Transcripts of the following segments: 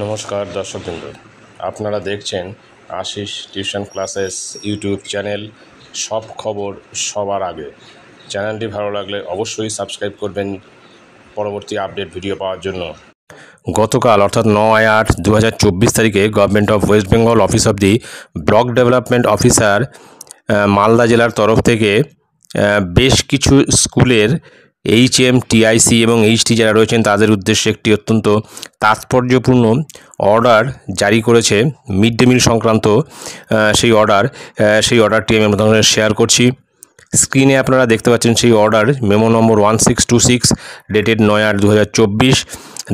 নমস্কার দর্শকবৃন্দ, আপনারা দেখছেন Ashish tuition classes YouTube channel. সব খবর সবার আগে। চ্যানেলটি ভালো লাগলে অবশ্যই সাবস্ক্রাইব করবেন পরবর্তী আপডেট ভিডিও পাওয়ার জন্য। গতকাল অর্থাৎ 9/8/2024 তারিখে government of West Bengal office of the block development officer Malda জেলার তরফ থেকে বেশ কিছু স্কুলের HM, TIC এবং HT যারা রয়েছেন তাদের উদ্দেশ্যে একটি অত্যন্ত তাৎপর্যপূর্ণ অর্ডার জারি করেছে মিড ডে মিল সংক্রান্ত। সেই অর্ডারটি আমি আপনাদের সঙ্গে শেয়ার করছি। স্ক্রিনে আপনারা দেখতে পাচ্ছেন সেই অর্ডার, মেমো নম্বর 1626 ডেটেড 9/8/2024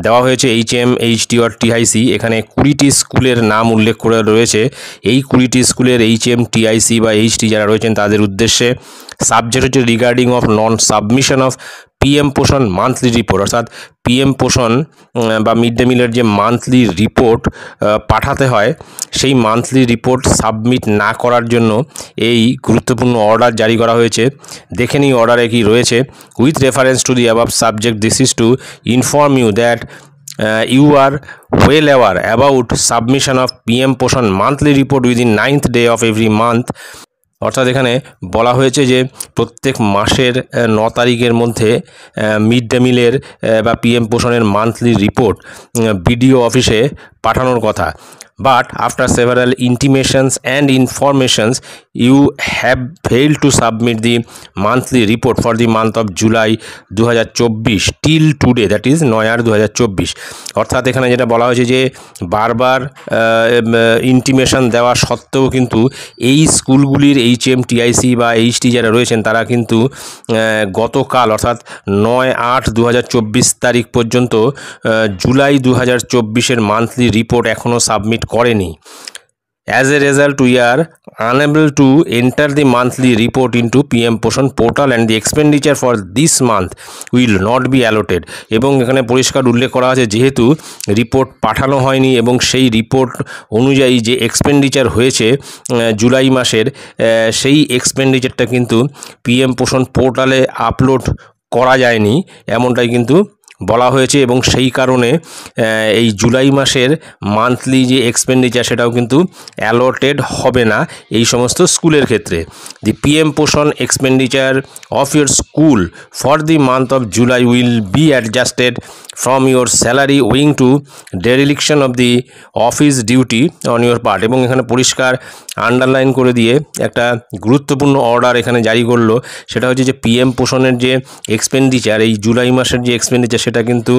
দেওয়া হয়েছে HM, HT or TIC। এখানে 20টি স্কুলের নাম উল্লেখ করে রয়েছে। এই 20টি স্কুলের HM, TIC বা HT যারা রয়েছেন তাদের উদ্দেশ্যে সাবজেক্ট হচ্ছে regarding of non submission of PM Poshan monthly report, অর্থাৎ PM পোষণ বা মিড ডে মিলের যে মান্থলি রিপোর্ট পাঠাতে হয়, সেই মান্থলি রিপোর্ট সাবমিট না করার জন্য এই গুরুত্বপূর্ণ অর্ডার জারি করা হয়েছে। দেখে নিই অর্ডারে কি রয়েছে। With reference to the above subject, this is to inform you that you are well aware about submission of PM Poshan monthly report within 9th day of every month। অর্থাৎ এখানে বলা হয়েছে যে প্রত্যেক মাসের 9 তারিখের মধ্যে মিড ডে মিলের বা PM পোষণের মান্থলি রিপোর্ট BDO অফিসে পাঠানোর কথা। But after several intimations and informations, you have failed to submit the monthly report for the month of July 2024 till today, that is 9/8/2024। অর্থাৎ এখানে যেটা বলা হয়েছে যে বারবার ইন্টিমেশন দেওয়া সত্ত্বেও কিন্তু এই স্কুলগুলির HM, TIC বা HT যারা রয়েছেন তারা কিন্তু গতকাল অর্থাৎ 9/8/2024 তারিখ পর্যন্ত জুলাই 2024-এর মান্থলি রিপোর্ট এখনও সাবমিট করেনি। As a result, we are unable to enter the monthly report into PM পোষণ portal and the expenditure for this month will not be allotted। এবং এখানে পরিষ্কার উল্লেখ করা আছে যেহেতু রিপোর্ট পাঠানো হয়নি এবং সেই রিপোর্ট অনুযায়ী যে এক্সপেন্ডিচার হয়েছে জুলাই মাসের, সেই এক্সপেন্ডিচারটা কিন্তু PM পোষণ পোর্টালে আপলোড করা যায়নি, এমনটাই কিন্তু বলা হয়েছে। এবং সেই কারণে এই জুলাই মাসের মান্থলি যে এক্সপেন্ডিচার সেটাও কিন্তু অ্যালোটেড হবে না এই সমস্ত স্কুলের ক্ষেত্রে। The PM Poshan expenditure of your school for the month of July will be adjusted from your salary owing to dereliction of the office duty on your part. এবং এখানে পরিষ্কার আন্ডারলাইন করে দিয়ে একটা গুরুত্বপূর্ণ অর্ডার এখানে জারি করলো। সেটা হচ্ছে যে PM পোষণের যে এক্সপেন্ডিচার, এই জুলাই মাসের যে এক্সপেন্ডিচার সেটা কিন্তু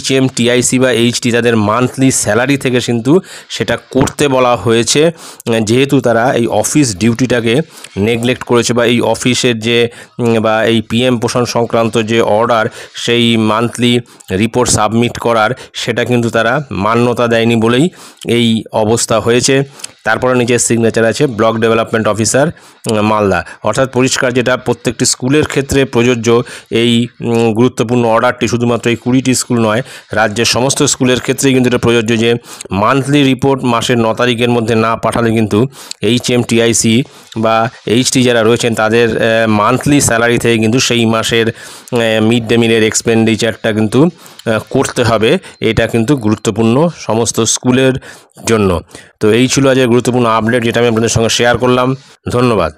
HM, TIC বা HT তাদের মান্থলি স্যালারি থেকে কিন্তু সেটা করতে বলা হয়েছে, যেহেতু তারা এই অফিস ডিউটিটাকে নেগলেক্ট করেছে বা এই অফিসের যে বা এই PM পোষণ সংক্রান্ত যে অর্ডার, সেই মান্থলি রিপোর্ট সাবমিট করার সেটা কিন্তু তারা মান্যতা দেয়নি বলেই এই অবস্থা হয়েছে। তারপরে নিচের সিগনেচার আছে ব্লক ডেভেলপমেন্ট অফিসার মালদা। অর্থাৎ পরিষ্কার যেটা প্রত্যেকটি স্কুলের ক্ষেত্রে প্রযোজ্য এই গুরুত্বপূর্ণ অর্ডারটি, শুধুমাত্র এই 20টি স্কুল নয়, রাজ্যের সমস্ত স্কুলের ক্ষেত্রেই কিন্তু এটা প্রযোজ্য যে মান্থলি রিপোর্ট মাসের 9 তারিখের মধ্যে না পাঠালে কিন্তু HM, TIC বা HT যারা রয়েছেন তাদের মান্থলি স্যালারি থেকে কিন্তু সেই মাসের মিড ডে মিলের এক্সপেন্ডিচারটা কিন্তু করতে হবে। এটা কিন্তু গুরুত্বপূর্ণ সমস্ত স্কুলের জন্য। তো এই ছিল আজকের গুরুত্বপূর্ণ আপডেট যেটা আমি আপনাদের সঙ্গে শেয়ার করলাম। ধন্যবাদ।